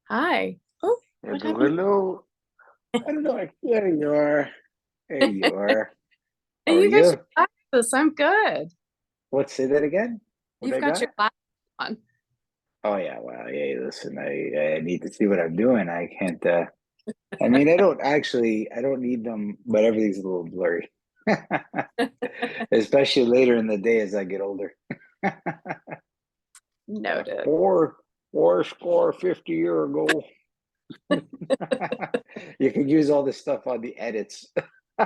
Hi. Oh, what Hello, happened? hello. I don't know. There you are. There you are. How Hey, are you got you? your glasses. I'm good. What? Say that again. What You've I got your got? glasses on. Oh yeah. Well, yeah. Listen, I need to see what I'm doing. I can't. I mean, I don't actually. I don't need them, but everything's a little blurry, especially later in the day as I get older. Noted. Four score 50 year ago. You can use all this stuff on the edits. Oh,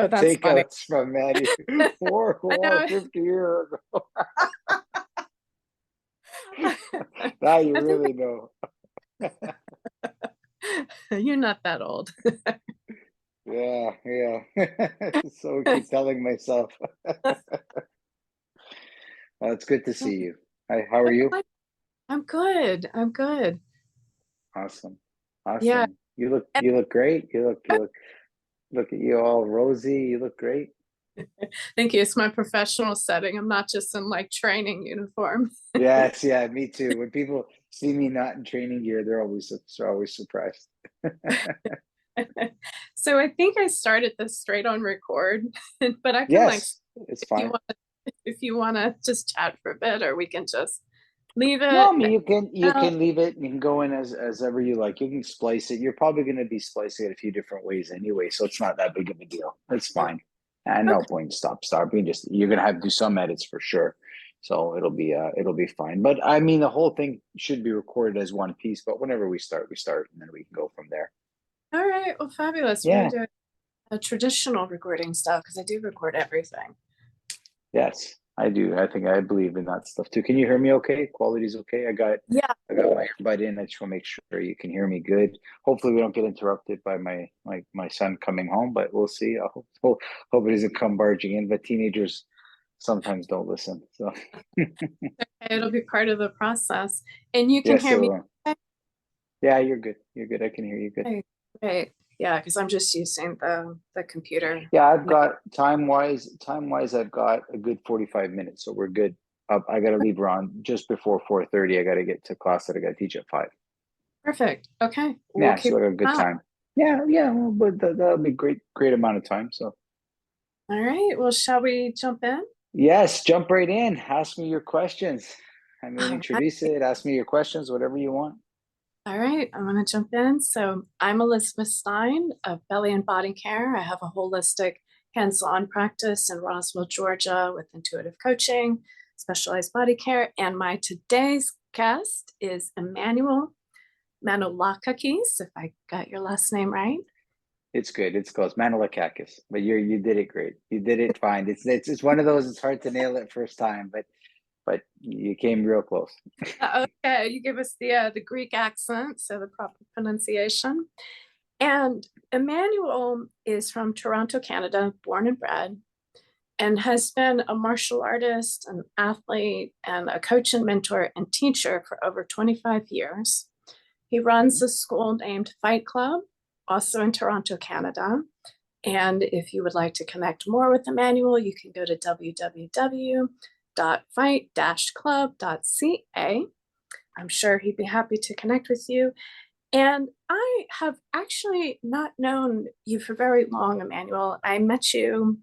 that's funny. Takeouts from Maddie. I Four know. 50 year ago. Now you I think really know. you're not that old. Yeah, yeah. So I keep telling myself. Well, it's good to see you. Hi, how are you? I'm good. I'm good. Awesome. Yeah. Awesome. You look great. Look at you all rosy. You look great. Thank you. It's my professional setting. I'm not just in like training uniform. Yes, yeah, me too. When people see me not in training gear, they're always surprised. So I think I started this straight on record, but I can like Yes, it's if you fine. want if you want to just chat for a bit, or we can just leave No, it. I mean you Well, can leave it. You can go in as ever you like. You can splice it. You're probably going to be splicing it a few different ways anyway, so it's not that big of a deal. It's fine. And no okay. point start. You just you're going to have to do some edits for sure. So it'll be fine. But I mean the whole thing should be recorded as one piece. But whenever we start, and then we can go from there. All right. Well, fabulous. We're gonna Yeah. do a traditional recording stuff because I do record everything. Yes, I do. I believe in that stuff too. Can you hear me okay? Quality's okay. Yeah. I got my earbud in. I just want to make sure you can hear me good. Hopefully we don't get interrupted by my son coming home, but we'll see. Hope it doesn't come barging in, but teenagers sometimes don't listen. So Okay, it'll be part of the process, and you can yes, hear it me. will. Yeah, you're good. You're good. I can hear you good. Okay, great. Yeah, because I'm just using the computer. Yeah, I've got time wise, I've got a good 45 minutes, so we're good. I got to leave around just before 4:30. I got to get to class that I got to teach at 5. Perfect. Okay, we'll Yeah, keep so I got a good that. time. Yeah, yeah, well, but that'll be great amount of time. So All right. Well, shall we jump in? yes, jump right in. Ask me your questions. I mean, All right. introduce it. Ask me your questions, whatever you want. All right, I'm going to jump in. So, I'm Elizabeth Stein of Belly and Body Care. I have a holistic hands on practice in Roswell, Georgia, with intuitive coaching, specialized body care. And my today's guest is Emmanuel Manolakakis, if I got your last name right. It's good. It's close. Manolakakis, but you did it great. You did it fine. It's one of those. It's hard to nail it first time, but you came real close. Okay, you give us the Greek accent, so the proper pronunciation. And Emmanuel is from Toronto, Canada, born and bred, and has been a martial artist, an athlete, and a coach and mentor and teacher for over 25 years. He runs Mhm. a school named Fight Club, also in Toronto, Canada. And if you would like to connect more with Emmanuel, you can go to www.fight-club.ca. I'm sure he'd be happy to connect with you. And I have actually not known you for very long, Emmanuel. I met you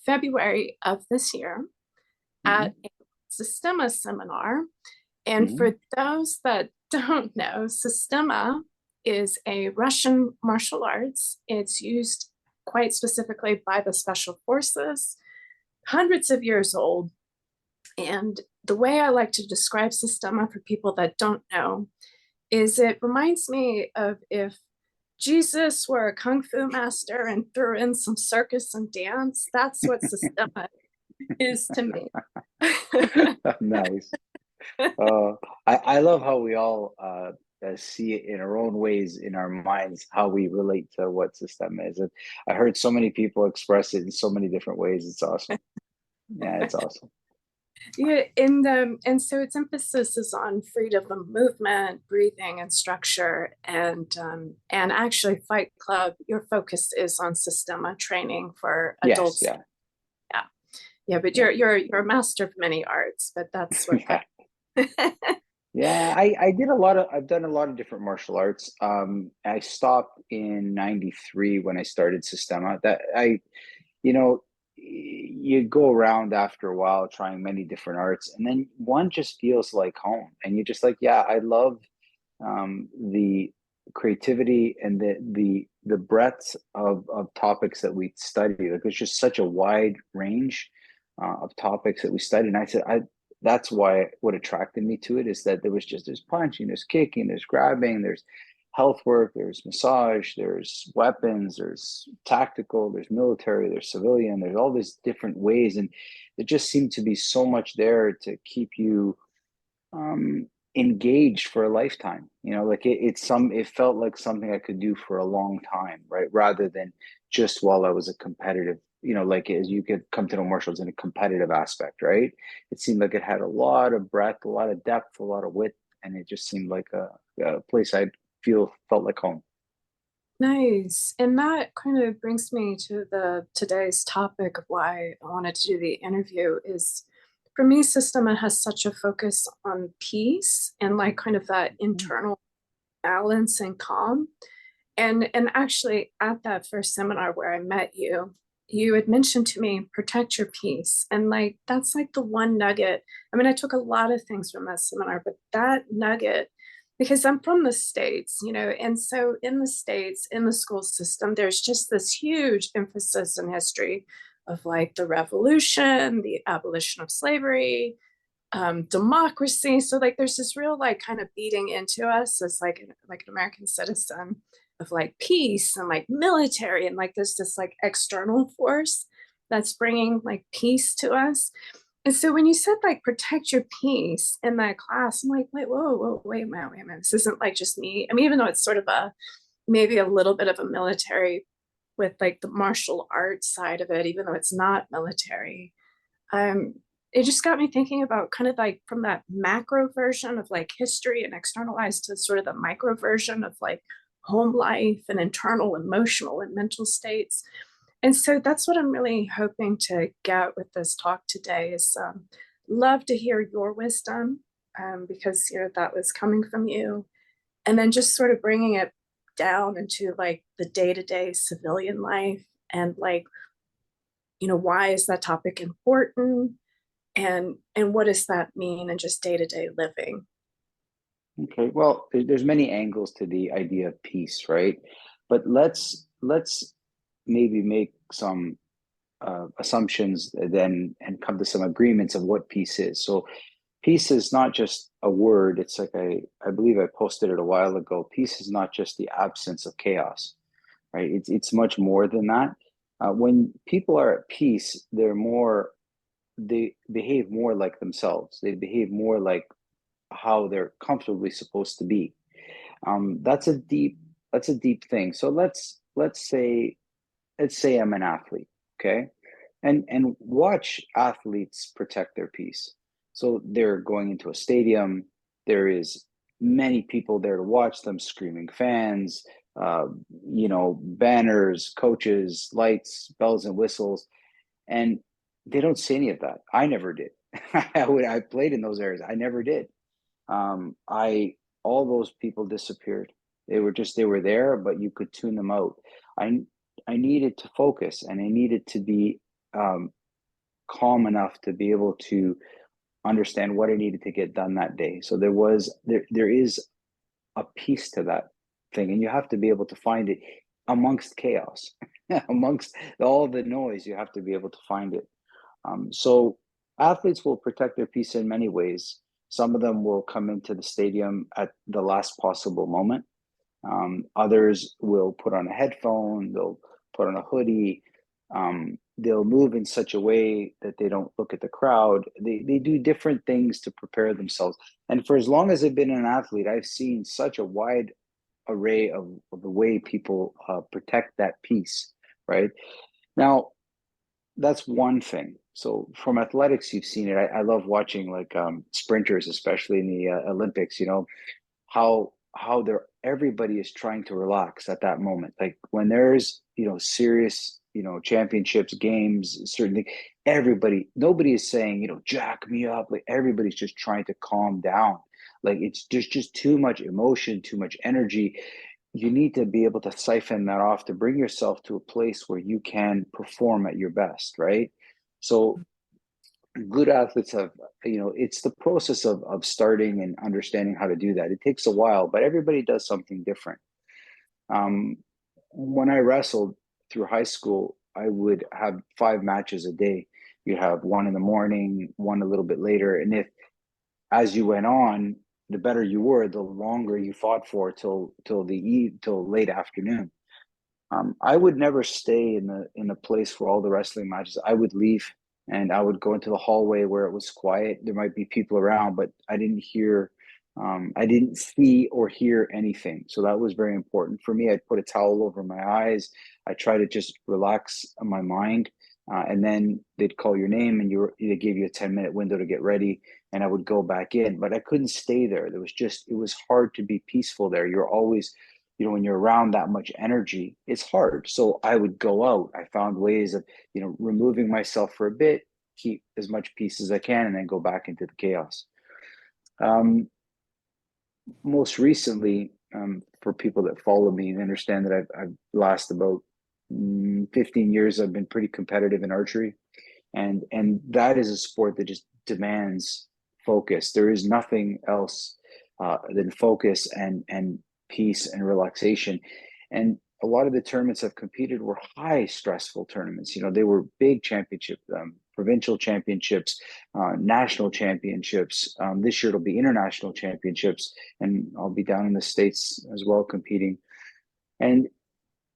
February of this year Mhm. at a Systema seminar. And Mhm. for those that don't know, Systema is a Russian martial arts. It's used quite specifically by the special forces, hundreds of years old. And the way I like to describe Systema for people that don't know is it reminds me of if Jesus were a kung fu master and threw in some circus and dance. That's what Systema is to me. Nice. Uh, I love how we all see it in our own ways in our minds, how we relate to what system is. And I heard so many people express it in so many different ways. It's awesome. Yeah, it's awesome. Yeah, and so its emphasis is on freedom of movement, breathing, and structure. And actually, Fight Club, your focus is on Systema training for Yes, adults. yeah, Yeah, yeah, but yeah, you're a master of many arts, but that's what yeah. Yeah, I've done a lot of different martial arts. I stopped in 93 when I started Systema. You know, you go around after a while trying many different arts, and then one just feels like home. And you're just like, yeah, I love the creativity and the breadth of topics that we study. Like, there's just such a wide range of topics that we study. And I said, I that's why what attracted me to it is that there's punching, there's kicking, there's grabbing, there's health work, there's massage, there's weapons, there's tactical, there's military, there's civilian, there's all these different ways. And there just seemed to be so much there to keep you um engaged for a lifetime. Like it felt like something I could do for a long time, right? Rather than just while I was a competitive, like, as you could come to know martials in a competitive aspect, right? It seemed like it had a lot of breadth, a lot of depth, a lot of width, and it just seemed like a place I'd felt like home. Nice. And that kind of brings me to the today's topic of why I wanted to do the interview is for me, Systema has such a focus on peace and like kind of that internal balance and calm. And actually at that first seminar where I met you, you had mentioned to me, protect your peace. And like that's like the one nugget. I mean, I took a lot of things from that seminar, but that nugget, because I'm from the States, and so in the States, in the school system, there's just this huge emphasis in history of like the revolution, the abolition of slavery, democracy. So like there's this real like kind of beating into us as like an American citizen of like peace and like military and like there's this like external force that's bringing like peace to us. And so when you said like protect your peace in that class, I'm like, wait, whoa, wait a minute. This isn't like just me. I mean, even though it's sort of a maybe a little bit of a military with like the martial arts side of it, even though it's not military, um, it just got me thinking about kind of like from that macro version of like history and externalized to sort of the micro version of like home life and internal emotional and mental states. And so that's what I'm really hoping to get with this talk today is love to hear your wisdom because that was coming from you, and then just sort of bringing it down into like the day-to-day civilian life and like why is that topic important and what does that mean in just day-to-day living. Okay, well, there's many angles to the idea of peace, right? But let's maybe make some assumptions then and come to some agreements of what peace is. So peace is not just a word. It's like I believe I posted it a while ago. Peace is not just the absence of chaos, right? It's much more than that. When people are at peace, they behave more like themselves. They behave more like how they're comfortably supposed to be. That's a deep thing. So let's say I'm an athlete, okay, and watch athletes protect their peace. So they're going into a stadium. There is many people there to watch them, screaming fans, uh, banners, coaches, lights, bells and whistles, and they don't see any of that. I never did. I played in those areas. I never did. I All those people disappeared. They were there, but you could tune them out. I I needed to focus, and I needed to be um, calm enough to be able to understand what I needed to get done that day. So there is a piece to that thing, and you have to be able to find it amongst chaos, amongst all the noise. You have to be able to find it. So athletes will protect their peace in many ways. Some of them will come into the stadium at the last possible moment. Others will put on a headphone, they'll put on a hoodie, they'll move in such a way that they don't look at the crowd. They do different things to prepare themselves. And for as long as I've been an athlete, I've seen such a wide array of the way people protect that peace, right? Now, that's one thing. So from athletics, you've seen it. I love watching like sprinters, especially in the Olympics. How they're everybody is trying to relax at that moment. Like when there's serious championships, games, certain nobody is saying jack me up. Like everybody's just trying to calm down. Like it's just too much emotion, too much energy. You need to be able to siphon that off to bring yourself to a place where you can perform at your best, right? So good athletes have, it's the process of starting and understanding how to do that. It takes a while, but everybody does something different. um, when I wrestled through high school, I would have 5 matches a day. You have one in the morning, one a little bit later, and if as you went on, the better you were, the longer you fought for till late afternoon. I would never stay in the place where all the wrestling matches. I would leave and I would go into the hallway where it was quiet. There might be people around, but I didn't see or hear anything. So that was very important for me. I'd put a towel over my eyes. I try to just relax my mind. And then they'd call your name and they gave you a 10-minute window to get ready. And I would go back in, but I couldn't stay there. It was hard to be peaceful there. You're always, when you're around that much energy, it's hard. So I would go out. I found ways of, removing myself for a bit, keep as much peace as I can, and then go back into the chaos. Most recently, for people that follow me and understand that I've last about 15 years, I've been pretty competitive in archery. And that is a sport that just demands focus. There is nothing else than focus and peace and relaxation. And a lot of the tournaments I've competed were high stressful tournaments. They were big championship, provincial championships, national championships. This year it'll be international championships, and I'll be down in the States as well competing. And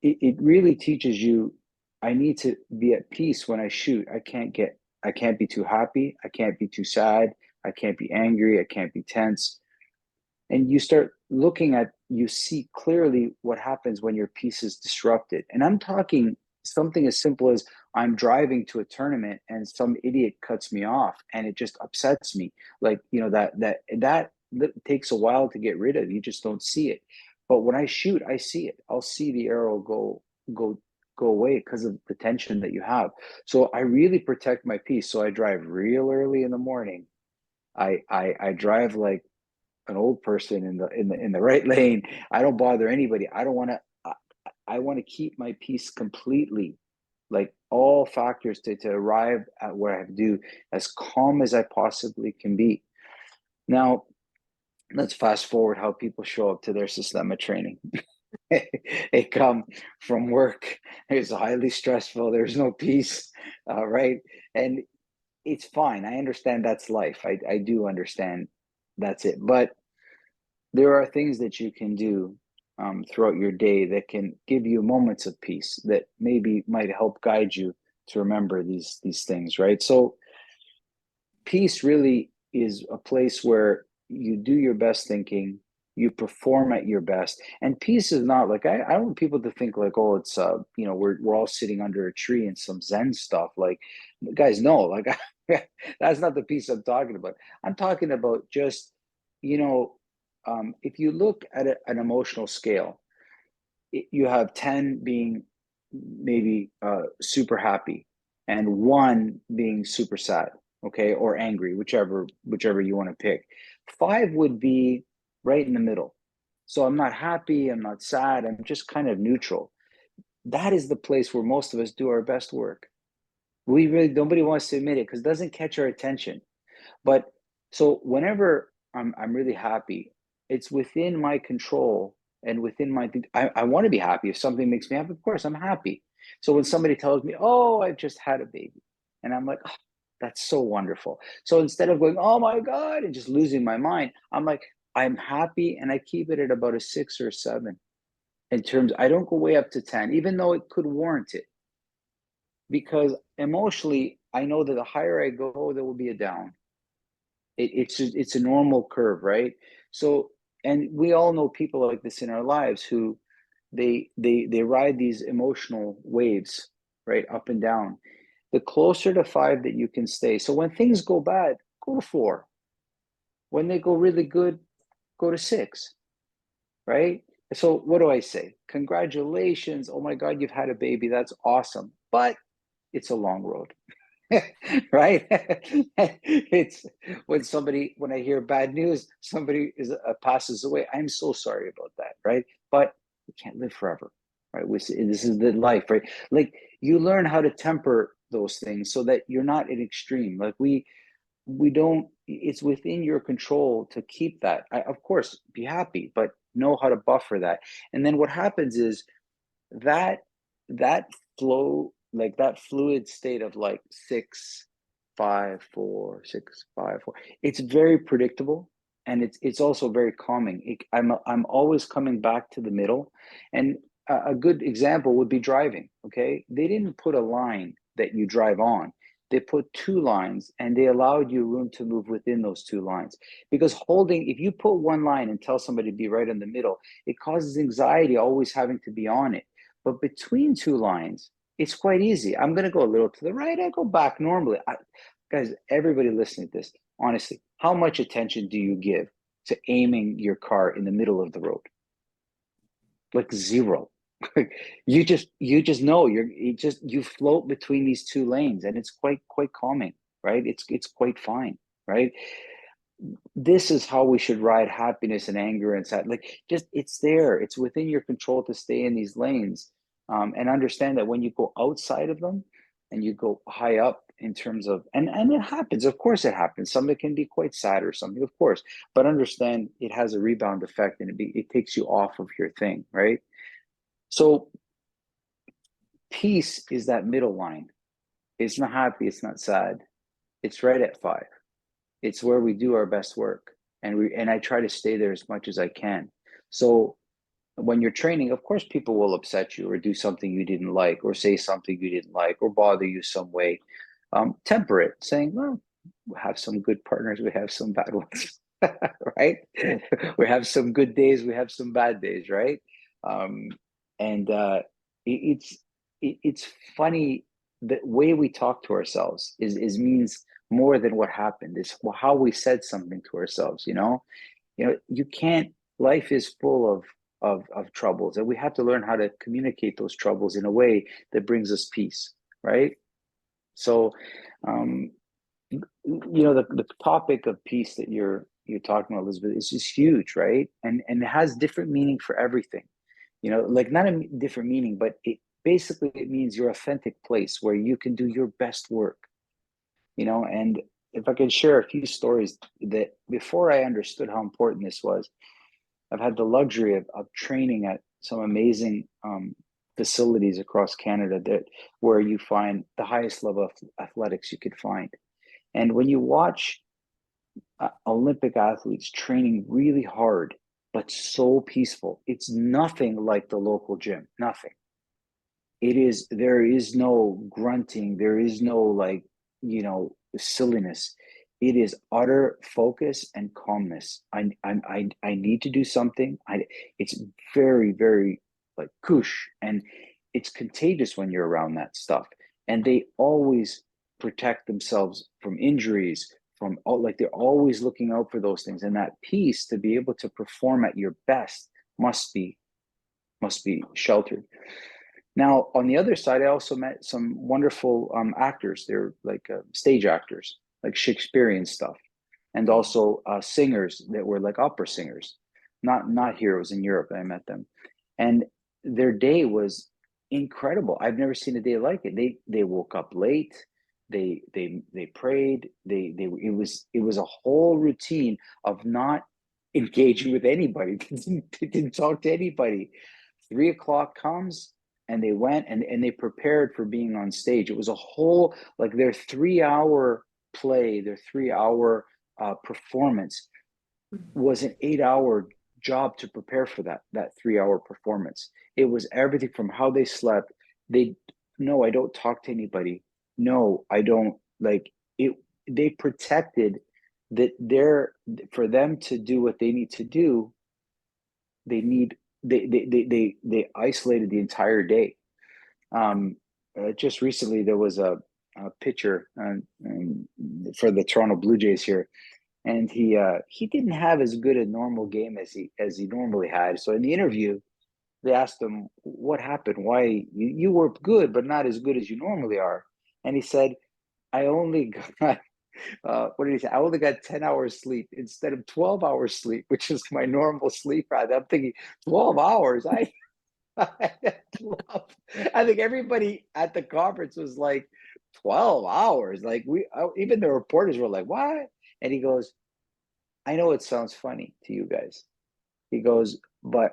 it really teaches you, I need to be at peace when I shoot. I can't be too happy. I can't be too sad. I can't be angry. I can't be tense. And you start you see clearly what happens when your peace is disrupted. And I'm talking something as simple as I'm driving to a tournament and some idiot cuts me off and it just upsets me. Like, that takes a while to get rid of. You just don't see it. But when I shoot, I see it. I'll see the arrow go away because of the tension that you have. So I really protect my peace. So I drive real early in the morning. I drive like an old person in the right lane. I don't bother anybody. I want to keep my peace completely, like all factors to arrive at what I have to do as calm as I possibly can be. Now, let's fast forward how people show up to their Systema training. They come from work. It's highly stressful. There's no peace, right? And it's fine. I understand that's life. I do understand that's it. But there are things that you can do throughout your day that can give you moments of peace that maybe might help guide you to remember these things, right? So peace really is a place where you do your best thinking, you perform at your best. And peace is not like, I don't want people to think like, oh, it's we're all sitting under a tree and some Zen stuff. Like, guys, no, like that's not the peace I'm talking about. I'm talking about just, if you look at an emotional scale, you have 10 being maybe super happy and 1 being super sad, okay, or angry, whichever you want to pick. 5 would be right in the middle. So I'm not happy, I'm not sad, I'm just kind of neutral. That is the place where most of us do our best work. Nobody wants to admit it because it doesn't catch our attention. But so whenever I'm really happy, it's within my control and within I want to be happy. If something makes me happy, of course I'm happy. So when somebody tells me, oh, I've just had a baby, and I'm like, oh, that's so wonderful. So instead of going, oh my God, and just losing my mind, I'm like, I'm happy, and I keep it at about a 6 or a 7 in terms. I don't go way up to 10, even though it could warrant it, because emotionally, I know that the higher I go, there will be a down. It's a normal curve, right? So, and we all know people like this in our lives who they ride these emotional waves, right, up and down. The closer to 5 that you can stay. So when things go bad, go to 4. When they go really good, go to 6, right? So what do I say? Congratulations! Oh my God, you've had a baby. That's awesome, but it's a long road. right? It's when I hear bad news, somebody passes away. I'm so sorry about that, right? But we can't live forever, right? This is the life, right? Like you learn how to temper those things so that you're not in extreme. Like we don't. It's within your control to keep that. Of course, be happy, but know how to buffer that. And then what happens is that that flow, like that fluid state of like 6 5 4 6 5 4, it's very predictable, and it's also very calming. I'm always coming back to the middle. And a good example would be driving. Okay, they didn't put a line that you drive on. They put two lines, and they allowed you room to move within those two lines. Because if you put one line and tell somebody to be right in the middle, it causes anxiety always having to be on it. But between two lines, it's quite easy. I'm going to go a little to the right. I go back normally. Guys, everybody listening to this, honestly, how much attention do you give to aiming your car in the middle of the road? Like zero. You just know you float between these two lanes, and it's quite calming, right? It's quite fine, right? This is how we should ride happiness and anger and sad. Like, just it's there. It's within your control to stay in these lanes, and understand that when you go outside of them and you go high up in terms of, and it happens. Of course, it happens. Something can be quite sad or something, of course. But understand it has a rebound effect, and it takes you off of your thing, right? So peace is that middle line. It's not happy. It's not sad. It's right at 5. It's where we do our best work, and I try to stay there as much as I can. So when you're training, of course people will upset you or do something you didn't like or say something you didn't like or bother you some way. Temper it, saying, well, we have some good partners, we have some bad ones. Right? We have some good days, we have some bad days, right? um, and it's it's funny. The way we talk to ourselves is means more than what happened. It's how we said something to ourselves. You can't. Life is full of troubles, and we have to learn how to communicate those troubles in a way that brings us peace, right? So, um, the topic of peace that you're talking about, Elizabeth, is just huge, right? And it has different meaning for everything. Like, not a different meaning, but it means your authentic place where you can do your best work. And if I could share a few stories that before I understood how important this was, I've had the luxury of training at some amazing facilities across Canada where you find the highest level of athletics you could find. And when you watch Olympic athletes training really hard, but so peaceful, it's nothing like the local gym. Nothing. There is no grunting. There is no, like, silliness. It is utter focus and calmness. I need to do something. It's very, very, like, kush, and it's contagious when you're around that stuff. And they always protect themselves from injuries, from all, like, they're always looking out for those things. And that peace to be able to perform at your best must be sheltered. Now, on the other side, I also met some wonderful actors. They're like stage actors, like Shakespearean stuff, and also singers that were like opera singers, not heroes in Europe. I met them, and their day was incredible. I've never seen a day like it. They woke up late. They prayed. It was a whole routine of not engaging with anybody. They didn't talk to anybody. 3 o'clock comes, and they went and they prepared for being on stage. It was a whole, like, their 3 hour play, their 3 hour performance was an 8 hour job to prepare for that 3 hour performance. It was everything from how they slept. No, I don't talk to anybody. No, I don't, like it. They protected that for them to do what they need to do. They need they isolated the entire day. Just recently there was a pitcher for the Toronto Blue Jays here, and he didn't have as good a normal game as he normally had. So in the interview, they asked him what happened, why you were good but not as good as you normally are, and he said, I only got what did he say? I only got 10 hours sleep instead of 12 hours sleep, which is my normal sleep pattern. I'm thinking 12 hours. I I think everybody at the conference was like 12 hours. Like even the reporters were like, what? And he goes, I know it sounds funny to you guys. He goes, but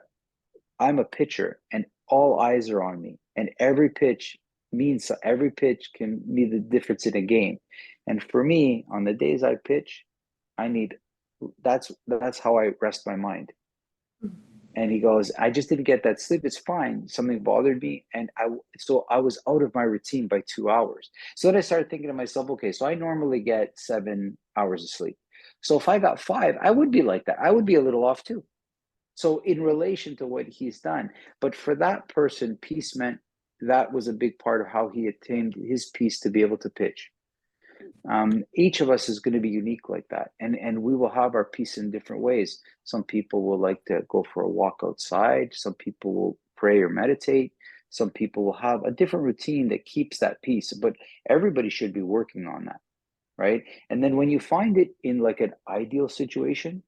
I'm a pitcher and all eyes are on me. And every pitch can be the difference in a game. And for me, on the days I pitch, I need that's how I rest my mind. And he goes, I just didn't get that sleep. It's fine. Something bothered me. And so I was out of my routine by 2 hours. So then I started thinking to myself, okay, so I normally get 7 hours of sleep. So if I got five, I would be like that. I would be a little off too. So in relation to what he's done, but for that person, peace meant that was a big part of how he attained his peace to be able to pitch. Each of us is going to be unique like that, and we will have our peace in different ways. Some people will like to go for a walk outside. Some people will pray or meditate. Some people will have a different routine that keeps that peace, but everybody should be working on that, right? And then when you find it in like an ideal situation,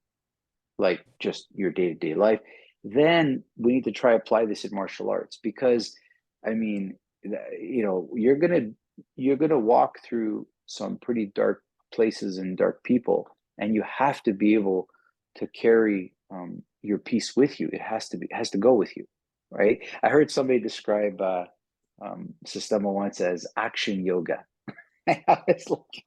like just your day-to-day life, then we need to try apply this in martial arts, because I mean, you're gonna walk through some pretty dark places and dark people, and you have to be able to carry your peace with you. It has to go with you, right? I heard somebody describe Systema once as action yoga. I was like,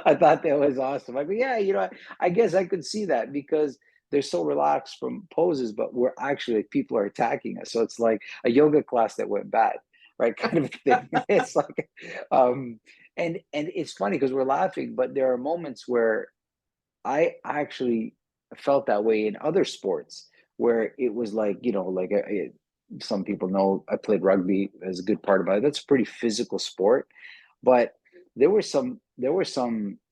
I thought that was awesome. I go, yeah, I guess I could see that, because they're so relaxed from poses, but we're actually like, people are attacking us. So it's like a yoga class that went bad, right? Kind of a thing. It's like, and it's funny because we're laughing, but there are moments where I actually felt that way in other sports where it was like, like some people know I played rugby as a good part of it. That's a pretty physical sport, but there were some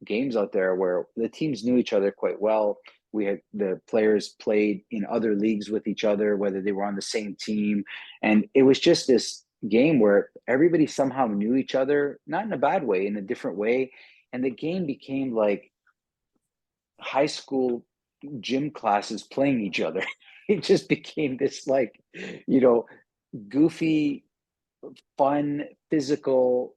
games out there where the teams knew each other quite well. We had the players played in other leagues with each other, whether they were on the same team, and it was just this game where everybody somehow knew each other, not in a bad way, in a different way, and the game became like high school gym classes playing each other. It just became this like, you know, goofy, fun, physical,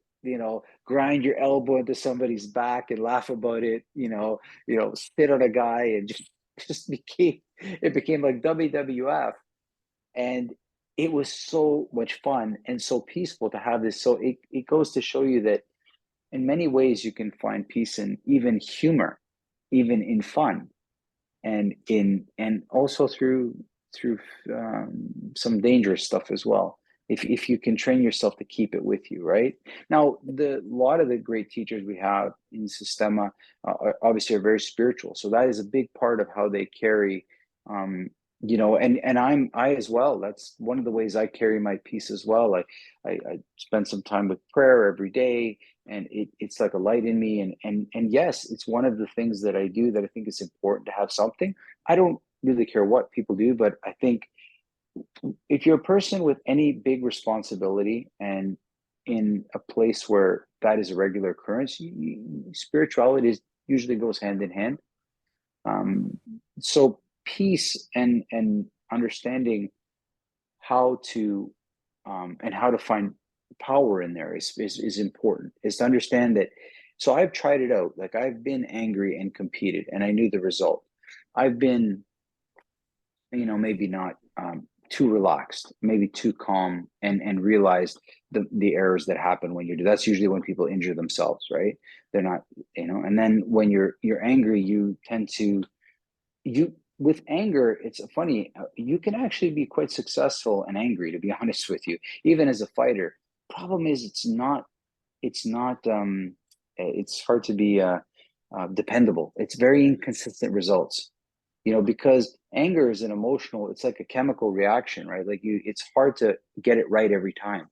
grind your elbow into somebody's back and laugh about it, spit on a guy and just became like WWF. And it was so much fun and so peaceful to have this. So it goes to show you that in many ways you can find peace in even humor, even in fun, and also through some dangerous stuff as well. If you can train yourself to keep it with you, right? Now, a lot of the great teachers we have in Systema obviously are very spiritual, so that is a big part of how they carry. And I as well. That's one of the ways I carry my peace as well. I spend some time with prayer every day, and it's like a light in me. And yes, it's one of the things that I do that I think is important to have something. I don't really care what people do, but I think if you're a person with any big responsibility and in a place where that is a regular occurrence, spirituality usually goes hand in hand. Um, so peace and understanding how to and how to find power in there is important. Is to understand that. So I've tried it out. Like I've been angry and competed, and I knew the result. I've been, maybe not too relaxed, maybe too calm, and realized the errors that happen when you do. That's usually when people injure themselves, right? They're not, And then when you're angry, you tend to you with anger. It's funny. You can actually be quite successful and angry, to be honest with you, even as a fighter. Problem is, it's hard to be dependable. It's very inconsistent results, because anger is an emotional, it's like a chemical reaction, right? Like it's hard to get it right every time,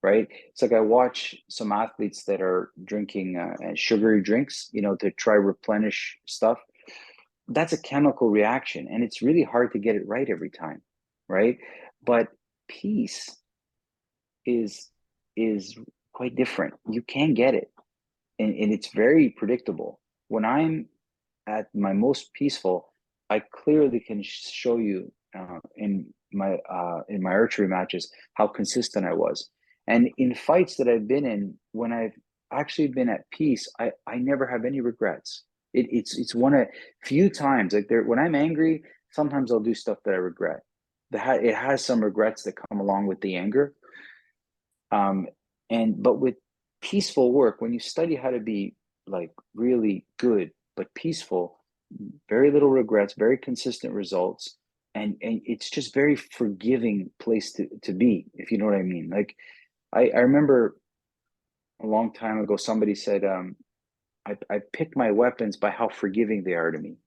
right? It's like I watch some athletes that are drinking sugary drinks, to try replenish stuff. That's a chemical reaction, and it's really hard to get it right every time, right? But peace is quite different. You can get it. and it's very predictable. When I'm at my most peaceful, I clearly can show you in my archery matches how consistent I was. And in fights that I've been in, when I've actually been at peace, I never have any regrets. It's one of few times, like there, when I'm angry, sometimes I'll do stuff that I regret. It has some regrets that come along with the anger. Um, but with peaceful work, when you study how to be like really good but peaceful, very little regrets, very consistent results, and it's just very forgiving place to be, if you know what I mean. Like I remember a long time ago somebody said, I pick my weapons by how forgiving they are to me.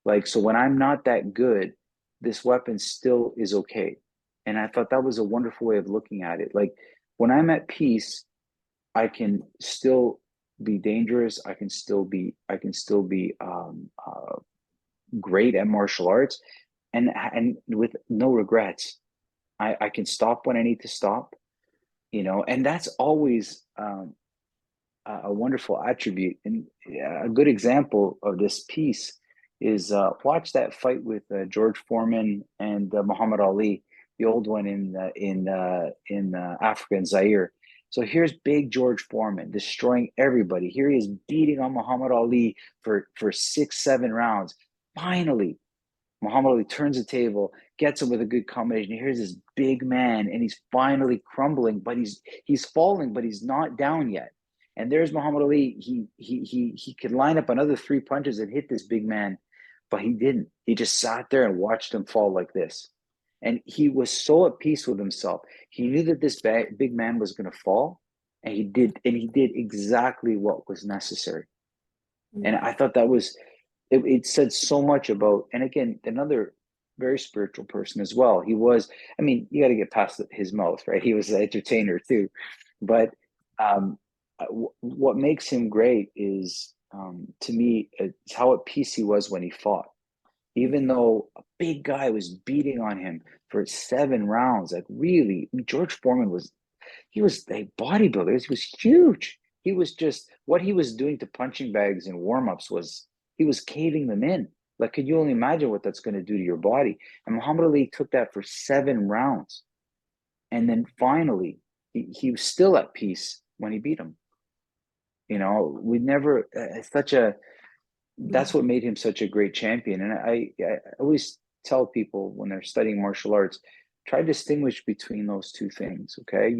Like, so when I'm not that good, this weapon still is okay. And I thought that was a wonderful way of looking at it. Like when I'm at peace, I can still be dangerous. I can still be great at martial arts, and with no regrets. I can stop when I need to stop, and that's always a wonderful attribute. And a good example of this piece is watch that fight with George Foreman and Muhammad Ali, the old one in Africa and Zaire. So here's big George Foreman destroying everybody. Here he is beating on Muhammad Ali for 6, 7 rounds. Finally, Muhammad Ali turns the table, gets him with a good combination. Here's this big man, and he's finally crumbling, but he's falling, but he's not down yet. And there's Muhammad Ali. He could line up another 3 punches and hit this big man, but he didn't. He just sat there and watched him fall like this. And he was so at peace with himself. He knew that this big man was going to fall, and he did exactly what was necessary. And I thought that was it said so much about, and again, another very spiritual person as well. He was, I mean, you got to get past his mouth, right? He was an entertainer too. But what makes him great is, to me, it's how at peace he was when he fought. Even though a big guy was beating on him for 7 rounds, like really, I mean, George Foreman he was a bodybuilder. He was huge. He was just, what he was doing to punching bags and warm-ups was, he was caving them in. Like, could you only imagine what that's going to do to your body? And Muhammad Ali took that for 7 rounds. And then finally, he was still at peace when he beat him. We never, that's what made him such a great champion. And I always tell people when they're studying martial arts, try to distinguish between those two things. Okay.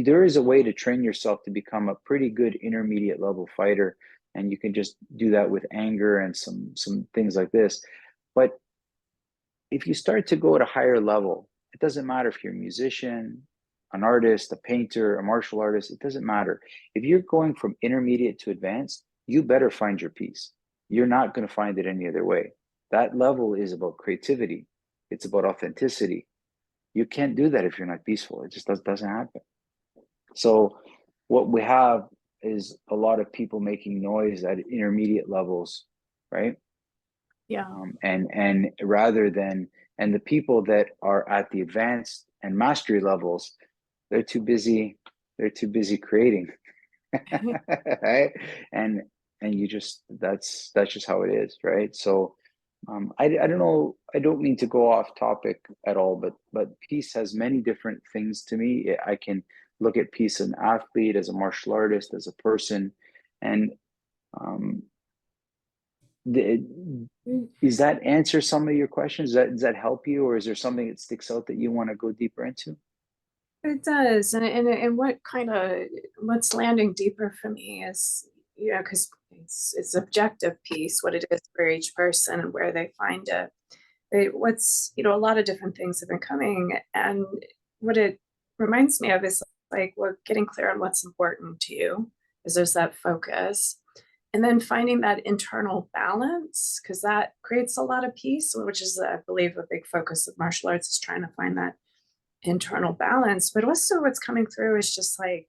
There is a way to train yourself to become a pretty good intermediate level fighter. And you can just do that with anger and some things like this. But if you start to go at a higher level, it doesn't matter if you're a musician, an artist, a painter, a martial artist, it doesn't matter. If you're going from intermediate to advanced, you better find your peace. You're not going to find it any other way. That level is about creativity. It's about authenticity. You can't do that if you're not peaceful. It just doesn't happen. So what we have is a lot of people making noise at intermediate levels, right? Yeah. And rather than, and the people that are at the advanced and mastery levels, they're too busy creating. Right? And you just, that's just how it is, right? So I don't know, I don't mean to go off topic at all, but peace has many different things to me. I can look at peace as an athlete, as a martial artist, as a person. And does that answer some of your questions? Does that help you, or is there something that sticks out that you want to go deeper into? It does. And what's landing deeper for me is, because it's objective peace, what it is for each person and where they find it. A lot of different things have been coming. And what it reminds me of is like, well, getting clear on what's important to you, because there's that focus. And then finding that internal balance, because that creates a lot of peace, which is, I believe, a big focus of martial arts, is trying to find that internal balance. But also what's coming through is just like,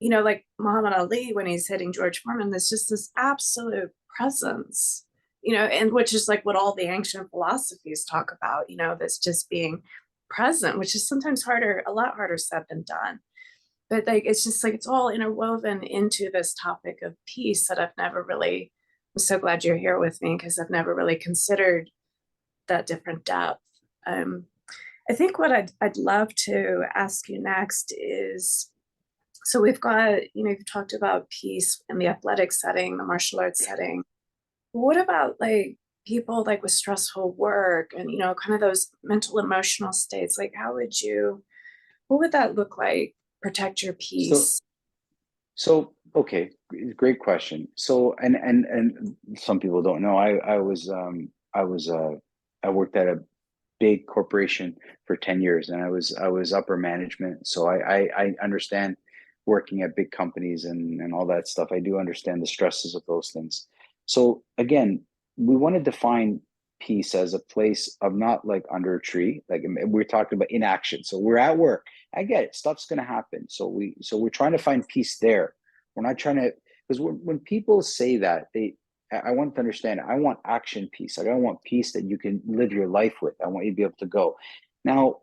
like Muhammad Ali, when he's hitting George Foreman, there's just this absolute presence, and which is like what all the ancient philosophies talk about, that's just being present, which is sometimes a lot harder said than done. but like it's just like it's all interwoven into this topic of peace that I've never really. I'm so glad you're here with me because I've never really considered that different depth. Um, I think what I'd love to ask you next is, so we've got, you've talked about peace in the athletic setting, the martial arts setting. What about like people like with stressful work and, kind of those mental emotional states? Like, what would that look like? Protect your So, peace. okay, great question. So, and some people don't know, I was I worked at a big corporation for 10 years, and I was upper management. So I understand working at big companies and all that stuff. I do understand the stresses of those things. So again, we want to define peace as a place of not like under a tree. Like we're talking about inaction. So we're at work. I get it. Stuff's going to happen. So we're trying to find peace there. We're not trying to, because when people say that, I want to understand, I want action peace. Like I want peace that you can live your life with. I want you to be able to go. Now,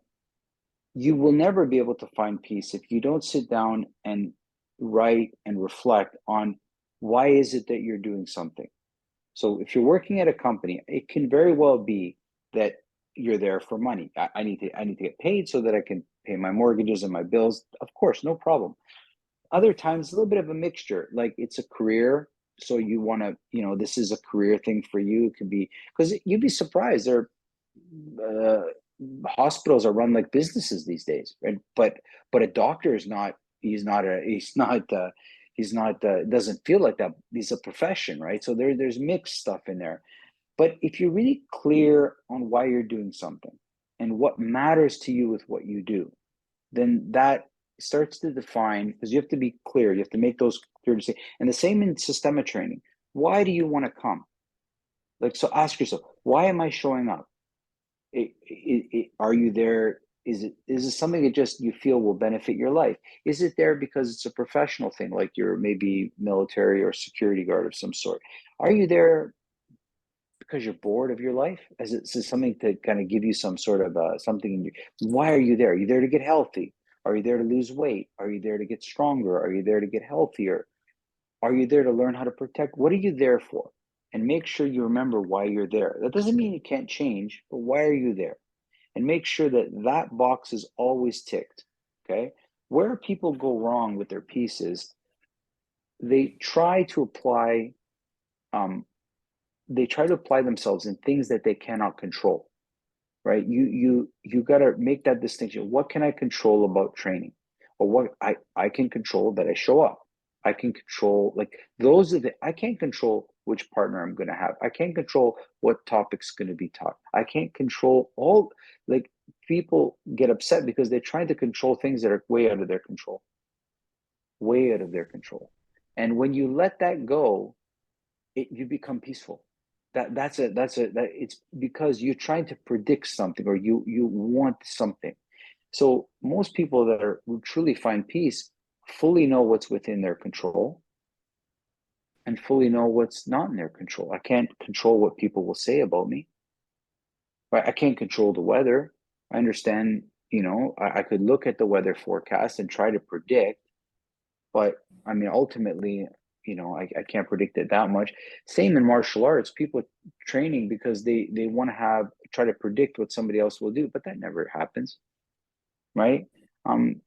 you will never be able to find peace if you don't sit down and write and reflect on why is it that you're doing something. So if you're working at a company, it can very well be that you're there for money. I need to get paid so that I can pay my mortgages and my bills. Of course, no problem. Other times, a little bit of a mixture. Like it's a career, so you want to, this is a career thing for you. It could be because you'd be surprised. Uh, Hospitals are run like businesses these days, right? But a doctor is not. He's not. Doesn't feel like that. He's a profession, right? So there's mixed stuff in there. But if you're really clear on why you're doing something and what matters to you with what you do, then that starts to define, because you have to be clear, you have to make those clear decisions. And the same in Systema training. Why do you want to come? Like, so ask yourself, why am I showing up? Are you there? Is it something that just you feel will benefit your life? Is it there because it's a professional thing, like you're maybe military or security guard of some sort? Are you there because you're bored of your life? Is it something to kind of give you some sort of something in you? Why are you there? Are you there to get healthy? Are you there to lose weight? Are you there to get stronger? Are you there to get healthier? Are you there to learn how to protect? What are you there for? And make sure you remember why you're there. That doesn't mean you can't change, but why are you there? And make sure that that box is always ticked. Okay. Where people go wrong with their pieces, they try to apply um, they try to apply themselves in things that they cannot control, right? You got to make that distinction. What can I control about training? Or what I can control that I show up. I can control, like, those are the, I can't control which partner I'm going to have. I can't control what topic's going to be taught. I can't control all, like, people get upset because they're trying to control things that are way out of their control, way out of their control. And when you let that go, you become peaceful. That it's because you're trying to predict something, or you want something. So most people that are who truly find peace fully know what's within their control and fully know what's not in their control. I can't control what people will say about me, right? I can't control the weather. I understand, I could look at the weather forecast and try to predict, but I mean, ultimately, I can't predict it that much. Same in martial arts, people training because they want to try to predict what somebody else will do, but that never happens, right?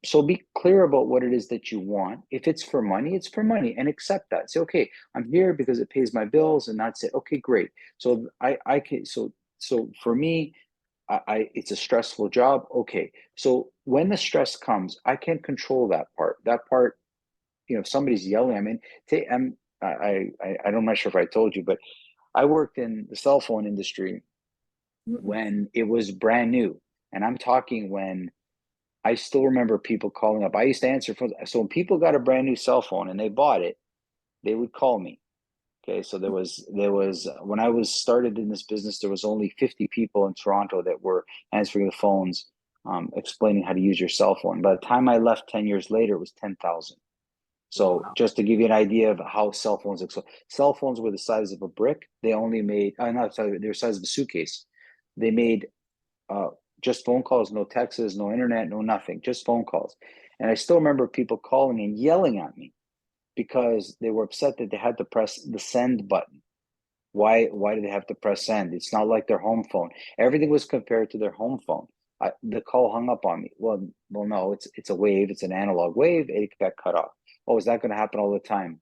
So be clear about what it is that you want. If it's for money, it's for money, and accept that. Say, okay, I'm here because it pays my bills, and that's it. Okay, great. So I can so for me, it's a stressful job. Okay, so when the stress comes, I can't control that part. That part, if somebody's yelling, I mean, I'm not sure if I told you, but I worked in the cell phone industry when it was brand new. And I'm talking when I still remember people calling up. I used to answer phones. So when people got a brand new cell phone and they bought it, they would call me. Okay. So there was when I was started in this business, there was only 50 people in Toronto that were answering the phones, explaining how to use your cell phone. By the time I left 10 years later, it was 10,000. So Wow. just to give you an idea of how cell phones look. So cell phones were the size of a brick. They only made, not sorry, they were the size of a suitcase. They made uh, just phone calls, no texts, no internet, no nothing, just phone calls. And I still remember people calling and yelling at me because they were upset that they had to press the send button. Why do they have to press send? It's not like their home phone. Everything was compared to their home phone. The call hung up on me. Well, no, it's a wave. It's an analog wave. It got cut off. Oh, is that going to happen all the time?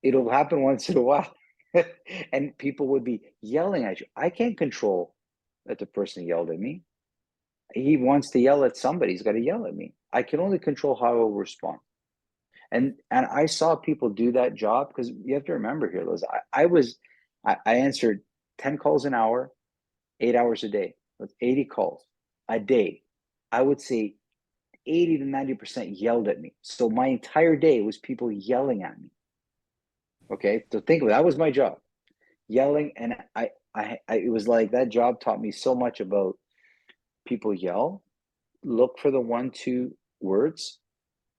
It'll happen once in a while. And people would be yelling at you. I can't control that the person yelled at me. He wants to yell at somebody. He's got to yell at me. I can only control how I will respond. And I saw people do that job, because you have to remember here, Liz, I answered 10 calls an hour, 8 hours a day. That's 80 calls a day. I would say 80 to 90% yelled at me. So my entire day was people yelling at me. Okay, so think of it. That was my job, yelling. And it was like that job taught me so much about people yell. Look for the 1-2 words,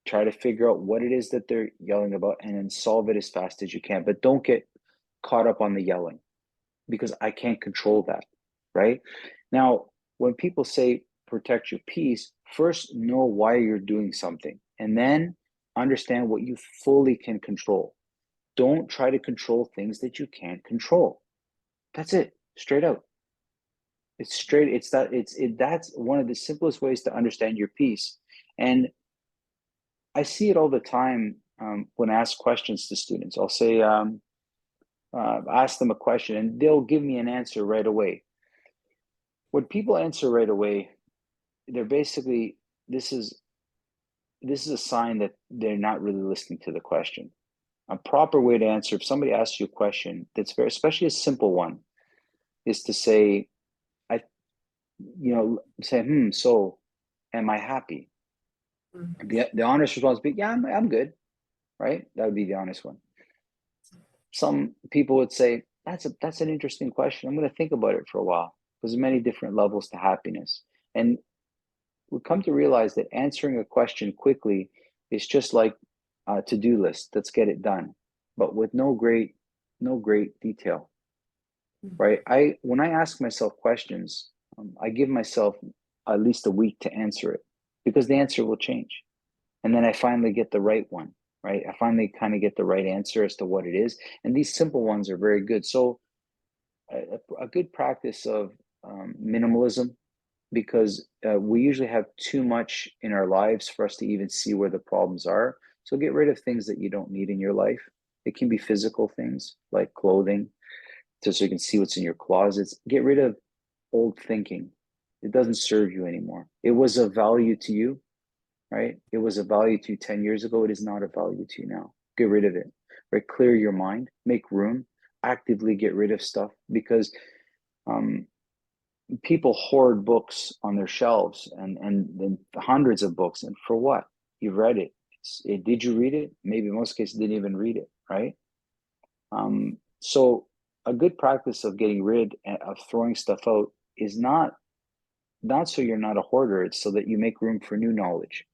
try to figure out what it is that they're yelling about, and then solve it as fast as you can. But don't get caught up on the yelling, because I can't control that, right? Now, when people say protect your peace, first know why you're doing something, and then understand what you fully can control. Don't try to control things that you can't control. That's it, straight out. It's straight. That's one of the simplest ways to understand your peace. And I see it all the time when I ask questions to students. I'll say, ask them a question and they'll give me an answer right away. When people answer right away, they're basically, this is a sign that they're not really listening to the question. A proper way to answer, if somebody asks you a question that's very, especially a simple one, is to say, so am I happy? The honest response would be, yeah, I'm good, right? That would be the honest one. Some people would say, that's an interesting question. I'm going to think about it for a while. There's many different levels to happiness. And we come to realize that answering a question quickly is just like a to-do list. Let's get it done, but with no great detail, right? When I ask myself questions, I give myself at least a week to answer it, because the answer will change. And then I finally get the right one, right? I finally kind of get the right answer as to what it is. And these simple ones are very good. So a good practice of minimalism, because we usually have too much in our lives for us to even see where the problems are. So get rid of things that you don't need in your life. It can be physical things like clothing, just so you can see what's in your closets. Get rid of old thinking. It doesn't serve you anymore. It was of value to you, right? It was of value to you 10 years ago. It is not of value to you now. Get rid of it, right? Clear your mind, make room, actively get rid of stuff, because people hoard books on their shelves and hundreds of books. And for what? You've read it. Did you read it? Maybe in most cases didn't even read it, right? So a good practice of getting rid of throwing stuff out is not so you're not a hoarder. It's so that you make room for new knowledge,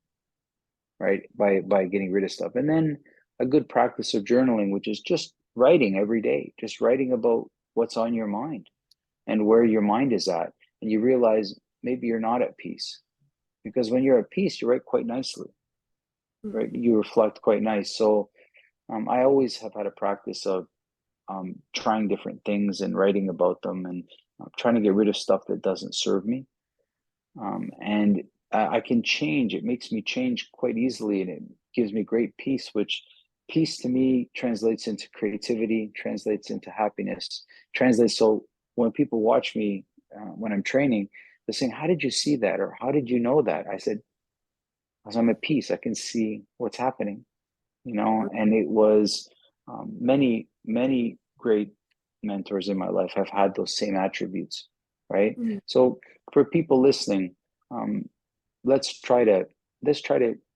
right? By getting rid of stuff. And then a good practice of journaling, which is just writing every day, just writing about what's on your mind and where your mind is at. And you realize maybe you're not at peace, because when you're at peace, you write quite nicely, right? You reflect quite nice. So I always have had a practice of trying different things and writing about them, and trying to get rid of stuff that doesn't serve me. And I can change. It makes me change quite easily, and it gives me great peace, which peace to me translates into creativity, translates into happiness, translates. So when people watch me, when I'm training, they're saying, how did you see that? Or how did you know that? I said, because I'm at peace, I can see what's happening, and it was many, many great mentors in my life have had those same attributes, right? So for people listening, let's try to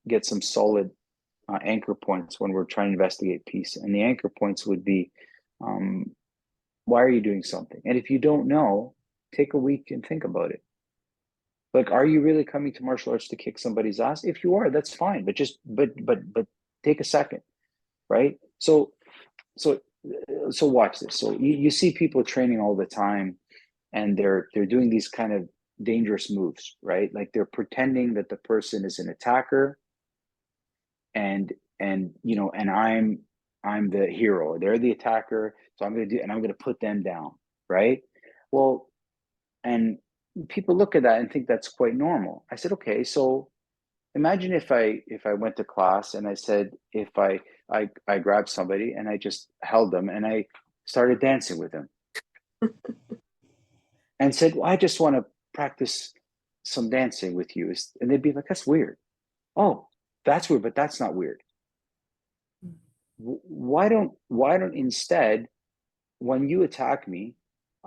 get some solid anchor points when we're trying to investigate peace. And the anchor points would be, why are you doing something? And if you don't know, take a week and think about it. Like, are you really coming to martial arts to kick somebody's ass? If you are, that's fine. But take a second, right? So watch this. So you see people training all the time, and they're doing these kind of dangerous moves, right? Like they're pretending that the person is an attacker, and and I'm the hero, they're the attacker, so I'm gonna put them down, right? Well, and people look at that and think that's quite normal. I said, okay, so imagine if I went to class and I said, if I grabbed somebody and I just held them and I started dancing with them and said, well, I just want to practice some dancing with you. And they'd be like, that's weird. Oh, that's weird, but that's not weird. Why don't instead, when you attack me,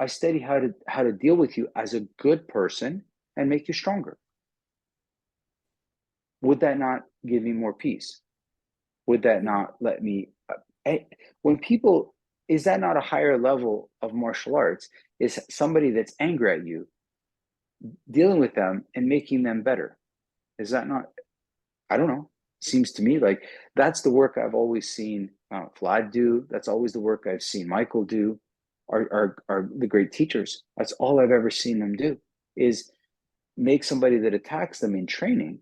I study how to deal with you as a good person and make you stronger? Would that not give me more peace? Would that not let me when people, is that not a higher level of martial arts? Is somebody that's angry at you, dealing with them and making them better? Is that not, I don't know, seems to me like that's the work I've always seen Vlad do. That's always the work I've seen Michael do. Are the great teachers. That's all I've ever seen them do, is make somebody that attacks them in training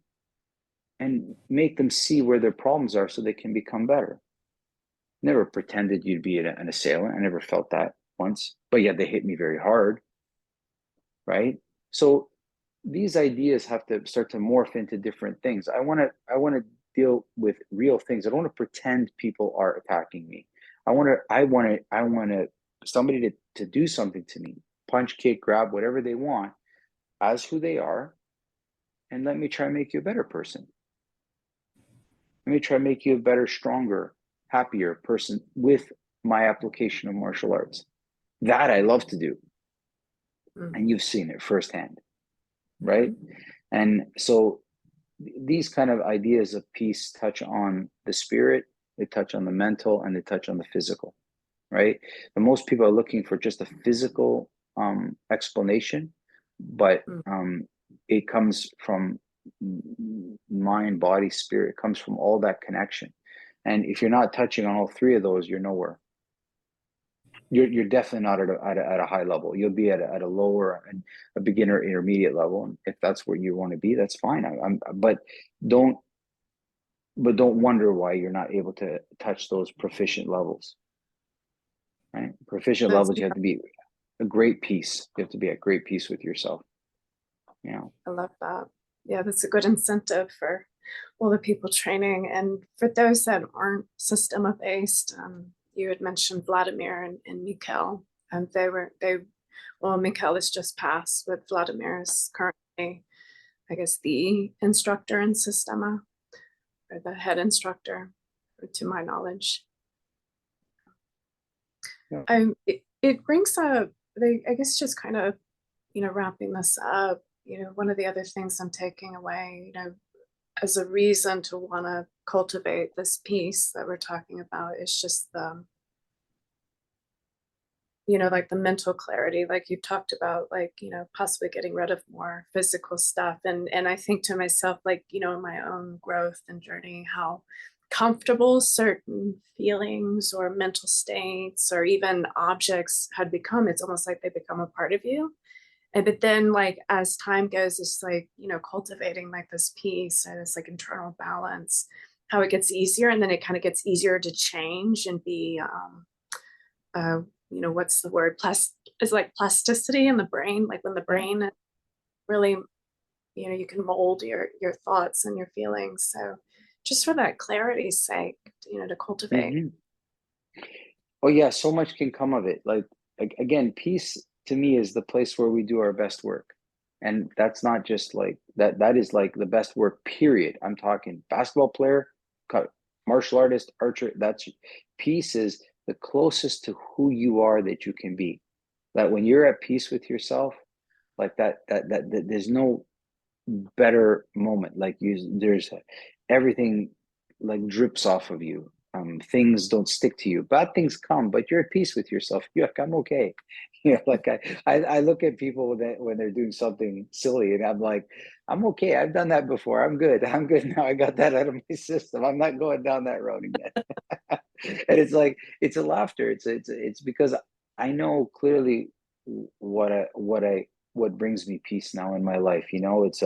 and make them see where their problems are so they can become better. Never pretended you'd be an assailant. I never felt that once, but yet they hit me very hard, right? So these ideas have to start to morph into different things. I want to deal with real things. I don't want to pretend people are attacking me. I want to somebody to do something to me, punch, kick, grab, whatever they want, as who they are, and let me try and make you a better person. Let me try and make you a better, stronger, happier person with my application of martial arts. That I love to do. And you've seen it firsthand, right? And so these kind of ideas of peace touch on the spirit, they touch on the mental, and they touch on the physical, right? But most people are looking for just a physical explanation, but it comes from mind, body, spirit. It comes from all that connection. And if you're not touching on all three of those, you're nowhere. You're definitely not at a high level. You'll be at a lower and a beginner intermediate level. And if that's where you want to be, that's fine. But don't wonder why you're not able to touch those proficient levels. Right? Proficient levels, you have to be a great peace. You have to be at great peace with yourself. I love that. Yeah, that's a good incentive for all the people training. And for those that aren't Systema based, you had mentioned Vladimir and Mikhail, and Mikhail has just passed, but Vladimir is currently, I guess, the instructor in Systema, or the head instructor, to my knowledge. Yeah. It brings up, I guess, just kind of, wrapping this up, one of the other things I'm taking away, as a reason to want to cultivate this peace that we're talking about is just the, like the mental clarity, like you talked about, like, possibly getting rid of more physical stuff. And I think to myself, like, in my own growth and journey, how comfortable certain feelings or mental states or even objects had become. It's almost like they become a part of you. But then, like, as time goes, it's like, cultivating like this peace and this like internal balance, how it gets easier. And then it kind of gets easier to change and be, what's the word? Is like plasticity in the brain, like when the brain really, you can mold your thoughts and your feelings. So just for that clarity's sake, to cultivate. Mm-hmm. Oh yeah, so much can come of it. Like again, peace to me is the place where we do our best work. And that's not just like that is like the best work, period. I'm talking basketball player, martial artist, archer. That's peace is the closest to who you are that you can be. That when you're at peace with yourself, like that there's no better moment. Like there's everything like drips off of you. Things don't stick to you. Bad things come, but you're at peace with yourself. You're like, I'm okay. Like I look at people that when they're doing something silly, and I'm like, I'm okay. I've done that before. I'm good. I'm good now. I got that out of my system. I'm not going down that road again. And it's like it's a laughter. It's because I know clearly what brings me peace now in my life. It's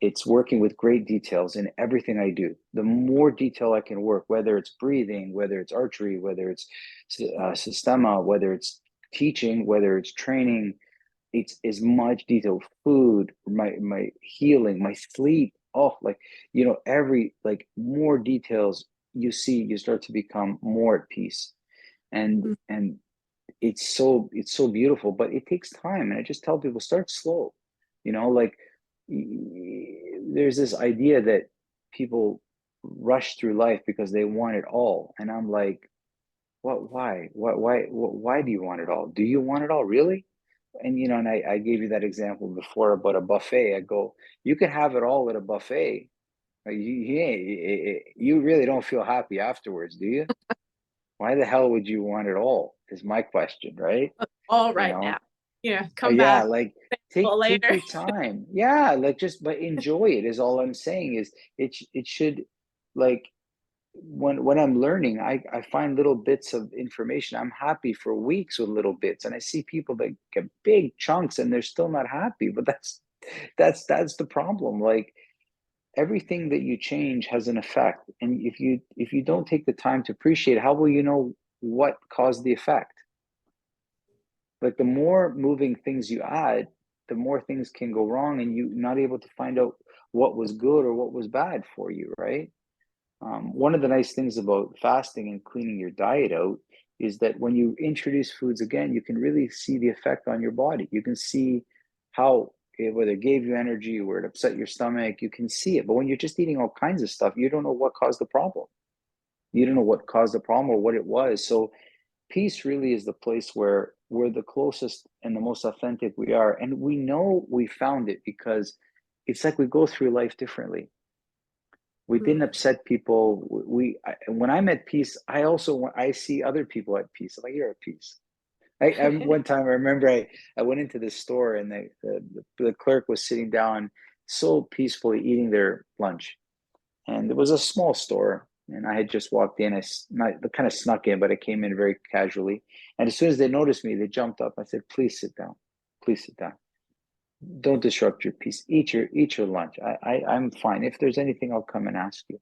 it's working with great details in everything I do. The more detail I can work, whether it's breathing, whether it's archery, whether it's Systema, whether it's teaching, whether it's training, it's as much detail, food, my healing, my sleep. Oh, like, every, like, more details you see, you start to become more at peace. And it's so beautiful, but it takes time. And I just tell people, start slow. Like, there's this idea that people rush through life because they want it all. And I'm like, why do you want it all? Do you want it all, really? And I gave you that example before about a buffet. I go, you can have it all at a buffet. You really don't feel happy afterwards, do you? Why the hell would you want it all? Is my question, right? All You right now. know, Yeah, come yeah, back like, take later. your time. Yeah, like, just, but enjoy it is all I'm saying. Is it should, like, when I'm learning, I find little bits of information. I'm happy for weeks with little bits, and I see people that get big chunks and they're still not happy. But that's the problem. Like, everything that you change has an effect, and if you don't take the time to appreciate, how will you know what caused the effect? Like, the more moving things you add, the more things can go wrong, and you're not able to find out what was good or what was bad for you, right? One of the nice things about fasting and cleaning your diet out is that when you introduce foods again, you can really see the effect on your body. You can see how, whether it gave you energy or it upset your stomach, you can see it. But when you're just eating all kinds of stuff, you don't know what caused the problem. You don't know what caused the problem or what it was. So peace really is the place where we're the closest and the most authentic we are. And we know we found it because it's like we go through life differently. We didn't upset people. When I'm at peace, I see other people at peace. I'm like, you're at peace. One time I remember I went into this store, and the clerk was sitting down so peacefully eating their lunch. And it was a small store, and I had just walked in. Kind of snuck in, but I came in very casually. And as soon as they noticed me, they jumped up. I said, please sit down. Please sit down. Don't disrupt your peace. Eat your lunch. I'm fine. If there's anything, I'll come and ask you.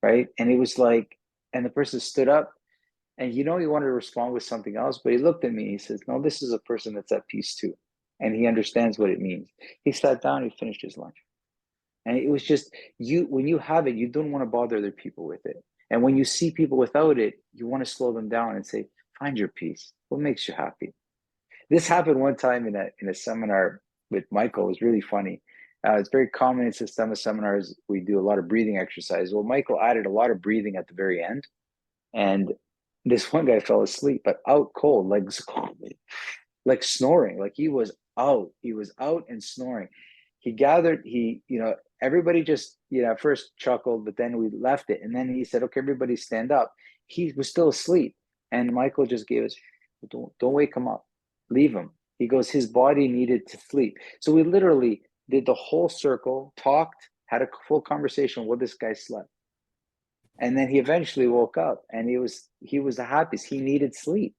Right. And it was like, and the person stood up, and he wanted to respond with something else, but he looked at me. He says, no, this is a person that's at peace too. And he understands what it means. He sat down, he finished his lunch. And it was just, when you have it, you don't want to bother other people with it. And when you see people without it, you want to slow them down and say, find your peace. What makes you happy? This happened one time in a seminar with Michael. It was really funny. It's very common in Systema seminars. We do a lot of breathing exercise. Well, Michael added a lot of breathing at the very end. And this one guy fell asleep, but out cold, like snoring. Like, he was out. He was out and snoring. Everybody just, at first chuckled, but then we left it. And then he said, okay, everybody stand up. He was still asleep. And Michael just gave us, don't wake him up. Leave him. He goes, his body needed to sleep. So we literally did the whole circle, talked, had a full conversation while this guy slept. And then he eventually woke up, and he was the happiest. He needed sleep.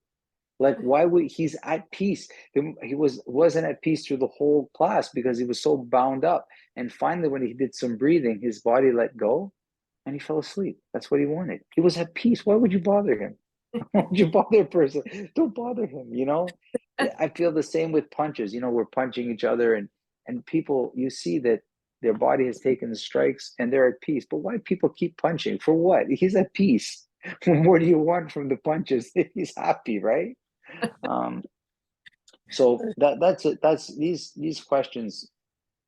Like, why would he's at peace? He wasn't at peace through the whole class because he was so bound up. And finally, when he did some breathing, his body let go, and he fell asleep. That's what he wanted. He was at peace. Why would you bother him? Why would you bother a person? Don't bother him. I feel the same with punches. We're punching each other, and people, you see that their body has taken the strikes and they're at peace. But why people keep punching? For what? He's at peace. What do you want from the punches if he's happy, right? So that's it. That's these questions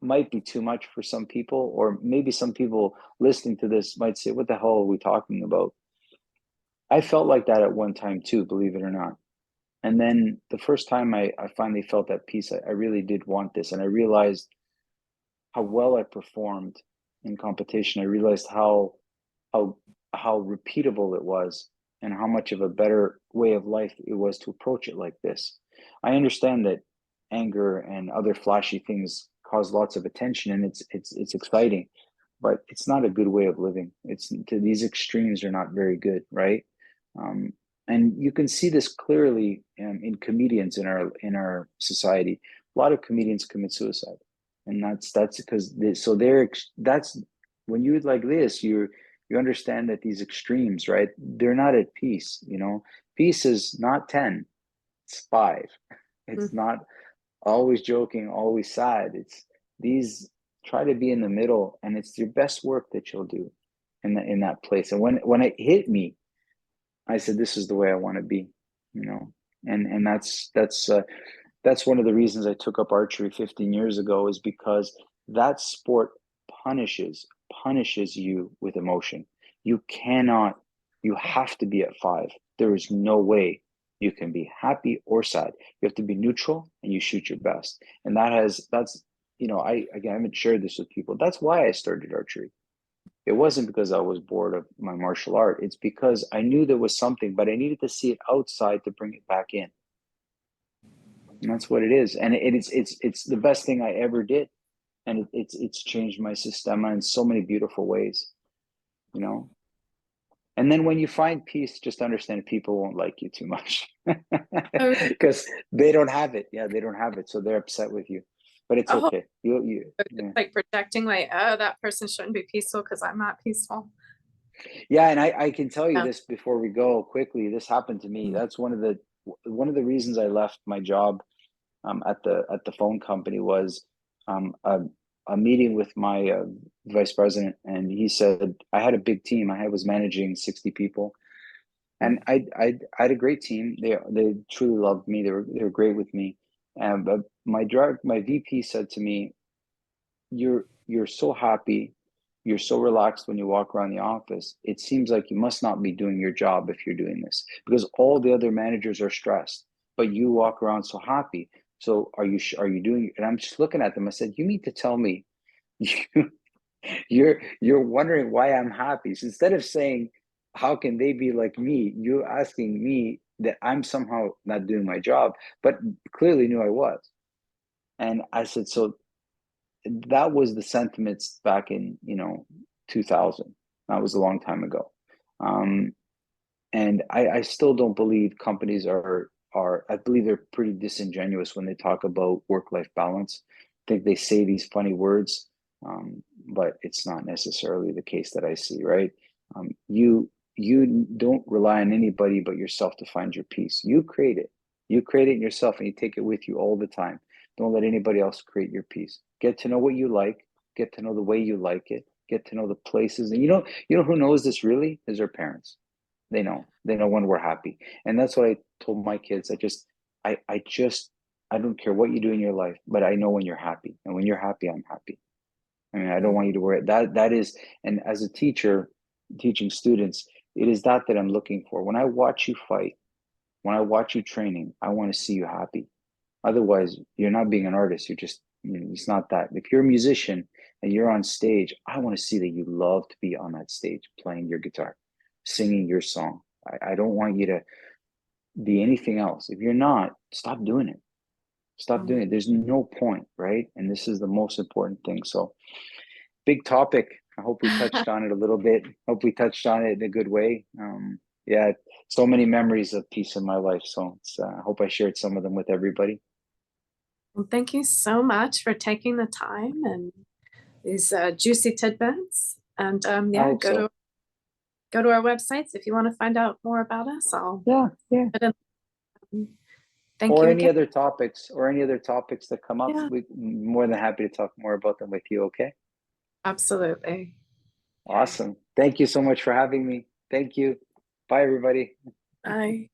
might be too much for some people, or maybe some people listening to this might say, what the hell are we talking about? I felt like that at one time too, believe it or not. And then the first time I finally felt at peace, I really did want this. And I realized how well I performed in competition. I realized how repeatable it was, and how much of a better way of life it was to approach it like this. I understand that anger and other flashy things cause lots of attention, and it's exciting, but it's not a good way of living. These extremes are not very good, right? Um, and you can see this clearly in comedians in our society. A lot of comedians commit suicide. And that's because so that's when you like this, you understand that these extremes, right? They're not at peace, you know. Peace is not 10, it's 5. It's Mhm. not always joking, always sad. It's these, try to be in the middle, and it's your best work that you'll do in that place. And when it hit me, I said, this is the way I want to be, you know. And that's one of the reasons I took up archery 15 years ago, is because that sport punishes you with emotion. You cannot, you have to be at 5. There is no way you can be happy or sad. You have to be neutral and you shoot your best. And that's, you know, I haven't shared this with people. That's why I started archery. It wasn't because I was bored of my martial art. It's because I knew there was something, but I needed to see it outside to bring it back in. And that's what it is. And it's the best thing I ever did. And it's changed my Systema in so many beautiful ways, you know. And then when you find peace, just understand people won't like you too much Oh, because they don't have it. Yeah, they don't have it, so they're upset with you. But it's oh, okay. You it's yeah. like projecting, like, oh, that person shouldn't be peaceful because I'm not peaceful. Yeah, and I can tell you Yeah. this before we go quickly. This happened to me. Mm. That's one of the reasons I left my job at the phone company was um, a, a meeting with my vice president, and he said I had a big team. I was managing 60 people, and Mm. I had a great team. They truly loved me. They were great with me. And but my VP said to me, you're so happy, you're so relaxed when you walk around the office. It seems like you must not be doing your job if you're doing this, because all the other managers are stressed, but you walk around so happy. So are you doing? And I'm just looking at them. I said, you mean to tell me you you're wondering why I'm happy? So instead of saying how can they be like me, you're asking me that I'm somehow not doing my job, but clearly knew I was. And I said, so that was the sentiments back in 2000. That was a long time ago. um, and I still don't believe companies are I believe they're pretty disingenuous when they talk about work-life balance. I think they say these funny words, but it's not necessarily the case that I see, right? You don't rely on anybody but yourself to find your peace. You create it yourself, and you take it with you all the time. Don't let anybody else create your peace. Get to know what you like, get to know the way you like it, get to know the places. And you know who knows this really is our parents. They know when we're happy. And that's what I told my kids. I don't care what you do in your life, but I know when you're happy. And when you're happy, I'm happy. I mean, I don't Mm. want you to worry. That is, and as a teacher teaching students, it is that I'm looking for. When I watch you fight, when I watch you training, I want to see you happy. Otherwise, you're not being an artist. You're just, it's not that. If you're a musician and you're on stage, I want to see that you love to be on that stage playing your guitar, singing your song. I don't want you to be anything else. If you're not, stop doing it. Stop Mm. doing it. There's no point, right? And this is the most important thing. So, big topic. I hope we touched on it a little bit. Hope we touched on it in a good way. Yeah, so many memories of peace in my life. So I hope I shared some of them with everybody. Well, thank you so much for taking the time and these juicy tidbits. And I yeah, hope so. go to our websites if you want to find out more about us. I'll Yeah, yeah. put in. Thank Or you any again. other topics, that come up. Yeah, We more than happy to talk more about them with you. Okay. absolutely. Okay. Awesome. Thank you so much for having me. Thank you. Bye, everybody. Bye.